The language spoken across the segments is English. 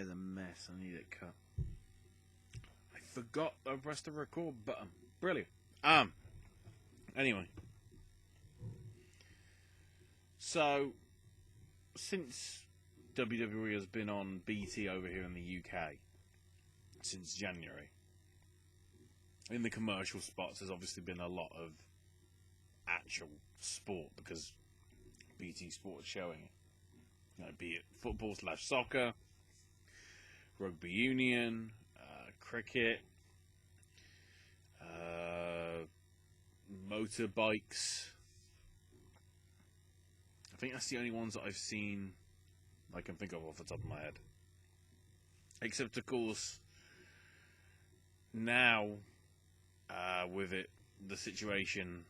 is a mess. I need it cut. I forgot I pressed the record button. Brilliant. Anyway. So, since WWE has been on BT over here in the UK since January, in the commercial spots there's obviously been a lot of actual sport because BT Sport is showing it. You know, be it football/soccer, rugby union, cricket, motorbikes. I think that's the only ones that I've seen I can think of off the top of my head. Except, of course, now with it, the situation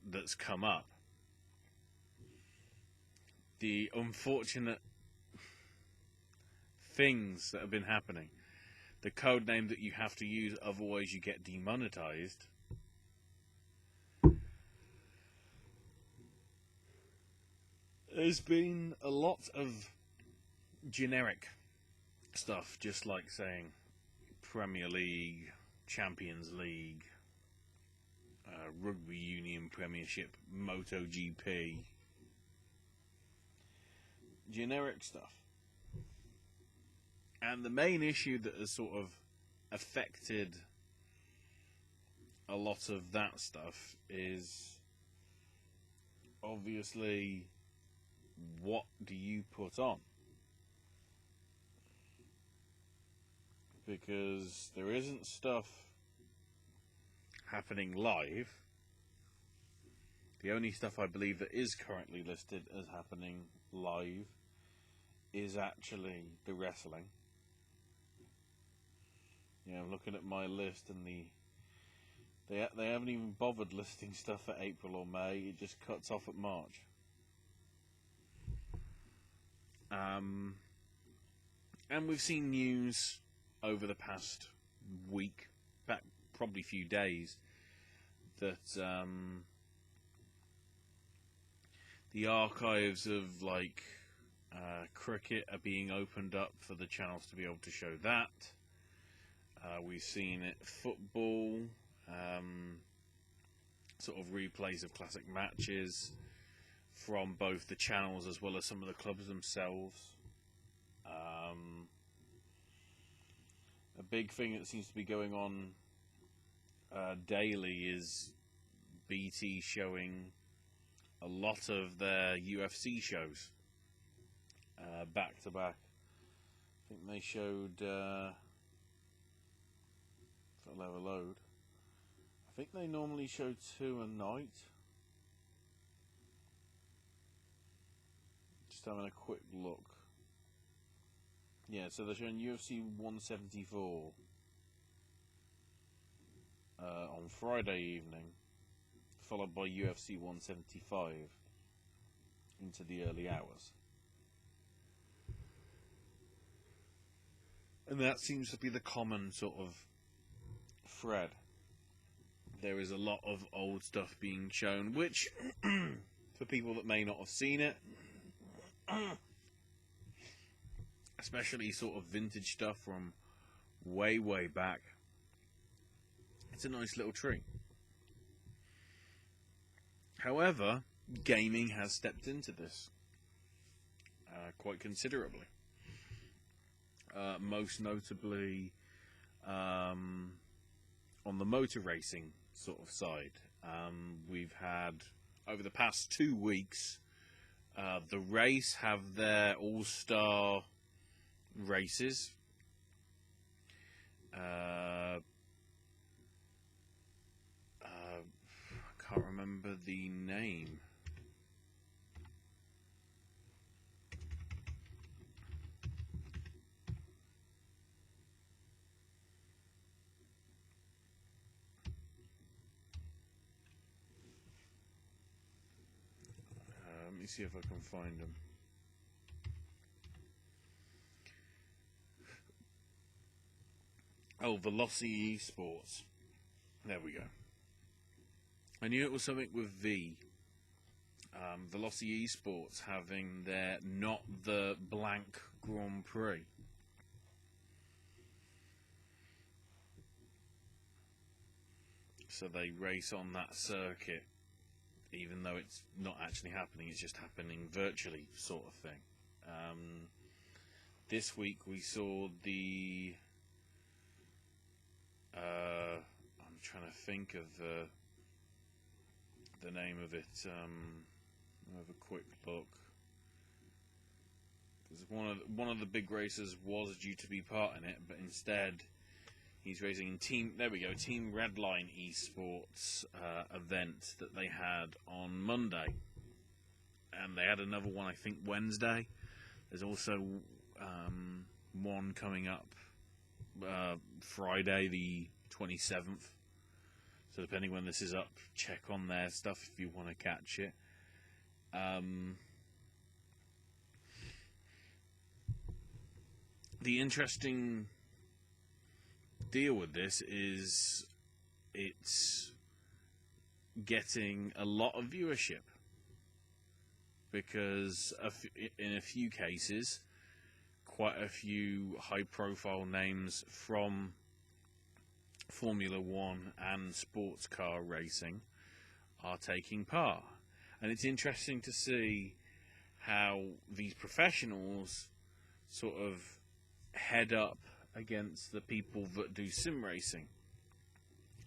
that's come up, the unfortunate things that have been happening, the code name that you have to use, otherwise you get demonetized. There's been a lot of generic stuff, just like saying Premier League, Champions League, Rugby Union Premiership, MotoGP. Generic stuff. And the main issue that has sort of affected a lot of that stuff is obviously, what do you put on? Because there isn't stuff happening live. The only stuff I believe that is currently listed as happening live is actually the wrestling. Yeah, I'm looking at my list, and they haven't even bothered listing stuff for April or May. It just cuts off at March. And we've seen news over the past week, probably few days, that the archives of cricket are being opened up for the channels to be able to show that. We've seen it football, sort of replays of classic matches from both the channels as well as some of the clubs themselves. A big thing that seems to be going on daily is BT showing a lot of their UFC shows back to back. I think they showed, if I'll have a load, I think they normally show 2 a night. Just having a quick look. Yeah, so they're showing UFC 174 on Friday evening, followed by UFC 175 into the early hours. And that seems to be the common sort of thread. There is a lot of old stuff being shown, which, for people that may not have seen it, especially sort of vintage stuff from way, way back, it's a nice little treat. However, gaming has stepped into this quite considerably. Most notably on the motor racing sort of side. We've had, over the past 2 weeks, the race have their all-star races. I can't remember the name. Let me see if I can find them. Oh, Velocity eSports. There we go. I knew it was something with V. Velocity eSports having their Not the Blank Grand Prix. So they race on that circuit, even though it's not actually happening, it's just happening virtually, sort of thing. This week we saw the I'm trying to think of the name of it. I'll have a quick look. Because one of the big racers was due to be part in it, but instead he's racing in Team Redline eSports event that they had on Monday, and they had another one I think Wednesday. There's also one coming up Friday the 27th. So depending when this is up, check on their stuff if you want to catch it. The interesting deal with this is it's getting a lot of viewership, because in a few cases, quite a few high-profile names from Formula One and sports car racing are taking part. And it's interesting to see how these professionals sort of head up against the people that do sim racing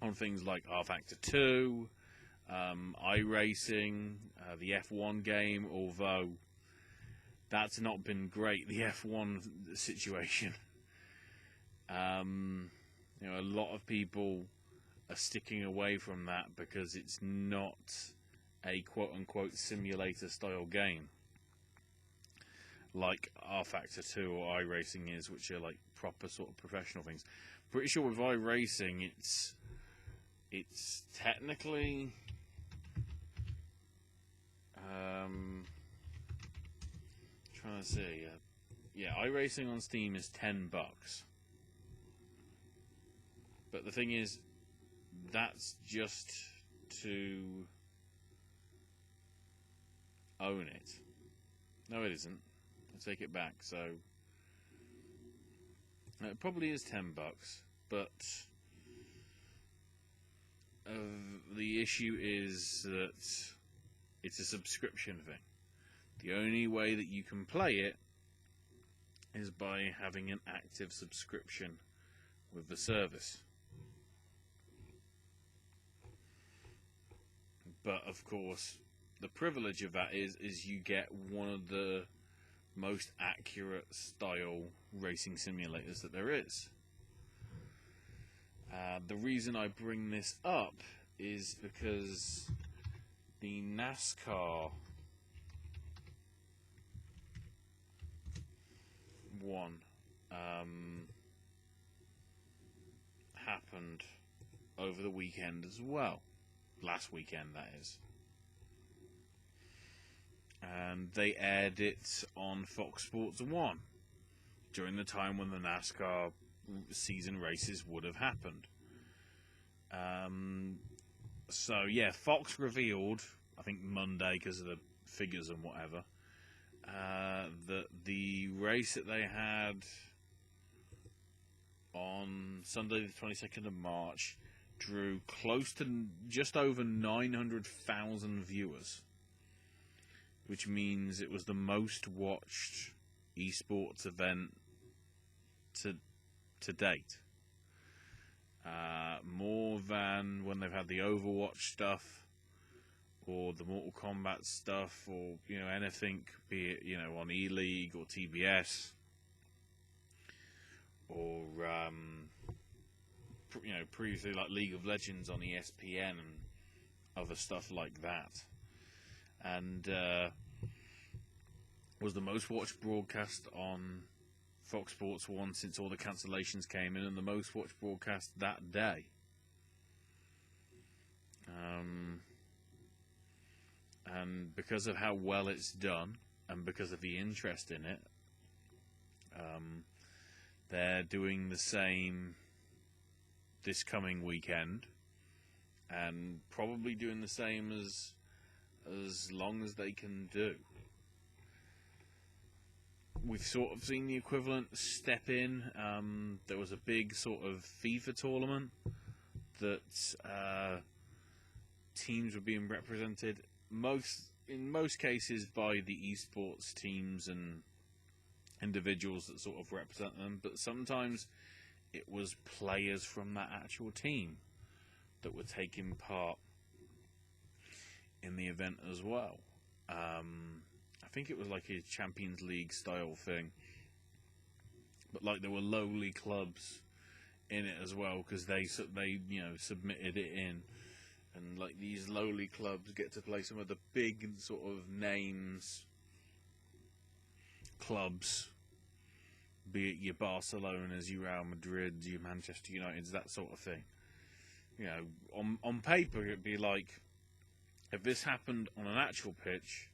on things like R-Factor 2, iRacing, the F1 game, although that's not been great, the F1 situation. A lot of people are sticking away from that because it's not a quote-unquote simulator-style game like R-Factor 2 or iRacing is, which are like proper sort of professional things. Pretty sure with iRacing, it's technically trying to see. Yeah, iRacing on Steam is $10. But the thing is, that's just to own it. No, it isn't. I take it back. So it probably is $10, but the issue is that it's a subscription thing. The only way that you can play it is by having an active subscription with the service. But of course, the privilege of that is you get one of the most accurate style racing simulators that there is. The reason I bring this up is because the NASCAR one happened over the weekend as well. Last weekend, that is. And they aired it on Fox Sports 1 during the time when the NASCAR season races would have happened. So yeah, Fox revealed, I think Monday because of the figures and whatever, that the race that they had on Sunday the 22nd of March drew close to just over 900,000 viewers, which means it was the most watched eSports event to date. More than when they've had the Overwatch stuff or the Mortal Kombat stuff, or anything, be it on E-League or TBS or previously like League of Legends on ESPN and other stuff like that. And was the most watched broadcast on Fox Sports 1 since all the cancellations came in, and the most watched broadcast that day. And because of how well it's done, and because of the interest in it, they're doing the same this coming weekend, and probably doing the same as long as they can do. We've sort of seen the equivalent step in. There was a big sort of FIFA tournament that teams were being represented in most cases by the eSports teams and individuals that sort of represent them, but sometimes it was players from that actual team that were taking part in the event as well. I think it was like a Champions League style thing, but like there were lowly clubs in it as well, because they submitted it in, and like these lowly clubs get to play some of the big sort of names clubs, be it your Barcelonas, your Real Madrid, your Manchester Uniteds, that sort of thing. You know, on paper it'd be like, if this happened on an actual pitch,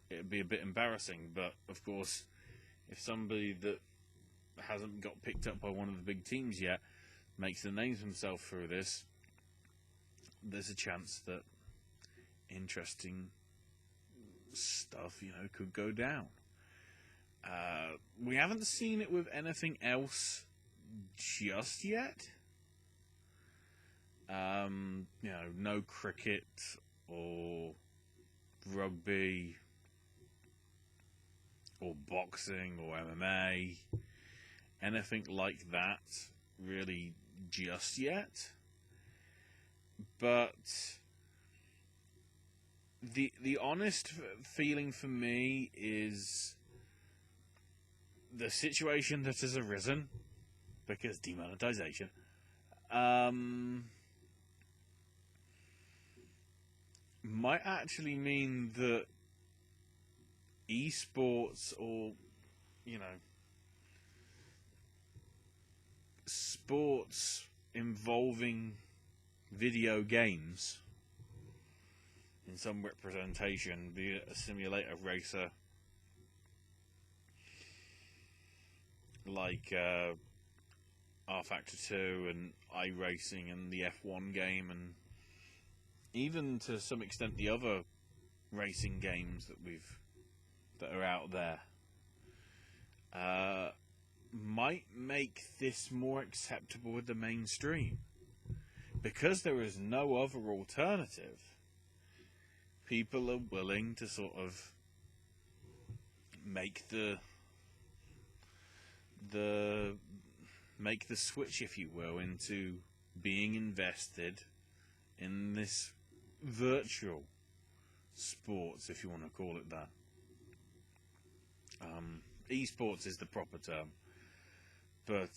it'd be a bit embarrassing. But of course, if somebody that hasn't got picked up by one of the big teams yet makes the names himself through this, there's a chance that interesting stuff, could go down. We haven't seen it with anything else just yet. No cricket or rugby or boxing or MMA, anything like that really just yet. But the honest feeling for me is the situation that has arisen, because demonetization, might actually mean that eSports, or sports involving video games in some representation, be it a simulator racer like R Factor 2 and iRacing and the F1 game, and even to some extent the other racing games that are out there, might make this more acceptable with the mainstream, because there is no other alternative. People are willing to sort of make the switch, if you will, into being invested in this virtual sports, if you want to call it that. Esports is the proper term, but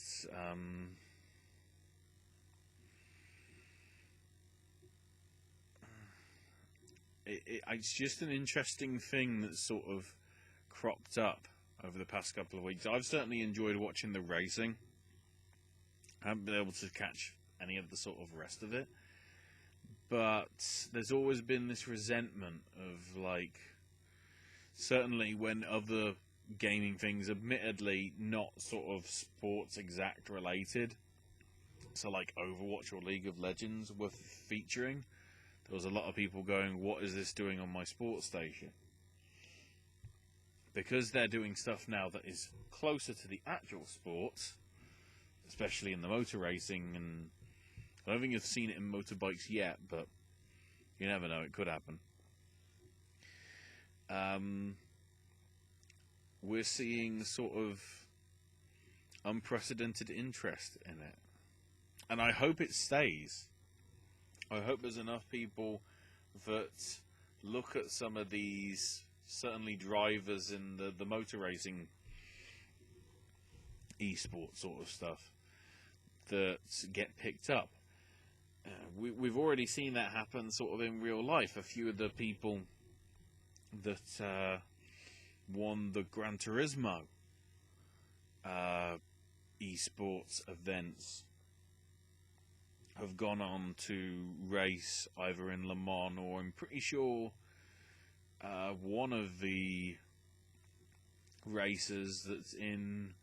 it's just an interesting thing that's sort of cropped up over the past couple of weeks. I've certainly enjoyed watching the racing. I haven't been able to catch any of the sort of rest of it, but there's always been this resentment of, like, certainly when other gaming things, admittedly not sort of sports exact related, so like Overwatch or League of Legends were featuring, there was a lot of people going, what is this doing on my sports station? Because they're doing stuff now that is closer to the actual sports, especially in the motor racing, and I don't think you've seen it in motorbikes yet, but you never know, it could happen. We're seeing sort of unprecedented interest in it, and I hope it stays. I hope there's enough people that look at some of these, certainly drivers in the motor racing eSports sort of stuff, that get picked up. We've already seen that happen sort of in real life. A few of the people that won the Gran Turismo eSports events have gone on to race either in Le Mans, or I'm pretty sure one of the races that's in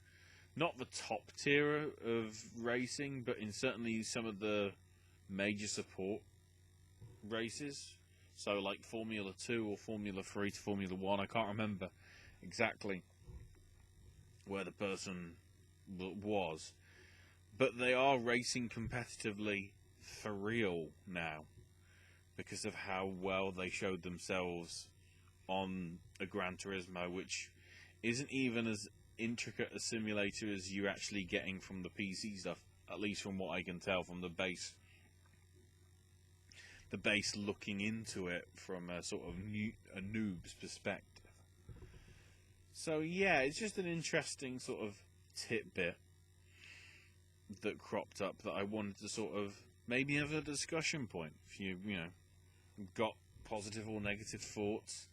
not the top tier of racing, but in certainly some of the major support races. So like Formula 2 or Formula 3 to Formula 1, I can't remember exactly where the person was. But they are racing competitively for real now because of how well they showed themselves on a Gran Turismo, which isn't even as intricate a simulator as you're actually getting from the PC stuff, at least from what I can tell from the base looking into it from a sort of a noob's perspective. So yeah, it's just an interesting sort of tidbit that cropped up that I wanted to sort of maybe have a discussion point. If you know, got positive or negative thoughts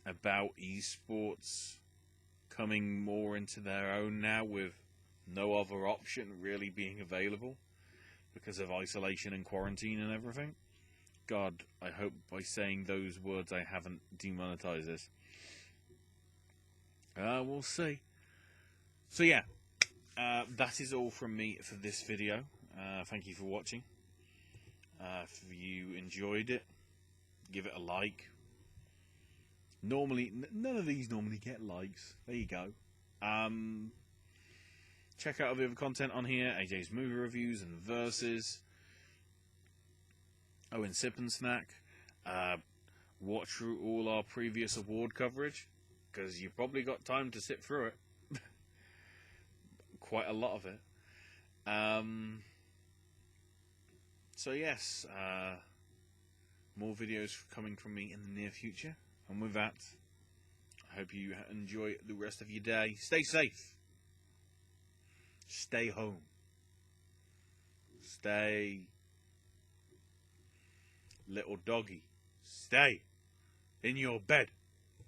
about esports coming more into their own now with no other option really being available because of isolation and quarantine and everything. God, I hope by saying those words I haven't demonetized this. We'll see. So yeah, that is all from me for this video. Thank you for watching. If you enjoyed it, give it a like. Normally, none of these normally get likes. There you go. Check out the other content on here, AJ's movie reviews and verses. Oh, and Sip and Snack. Watch through all our previous award coverage, because you've probably got time to sit through it. Quite a lot of it. So yes, more videos coming from me in the near future. And with that, I hope you enjoy the rest of your day. Stay safe. Stay home. Stay, little doggy. Stay in your bed.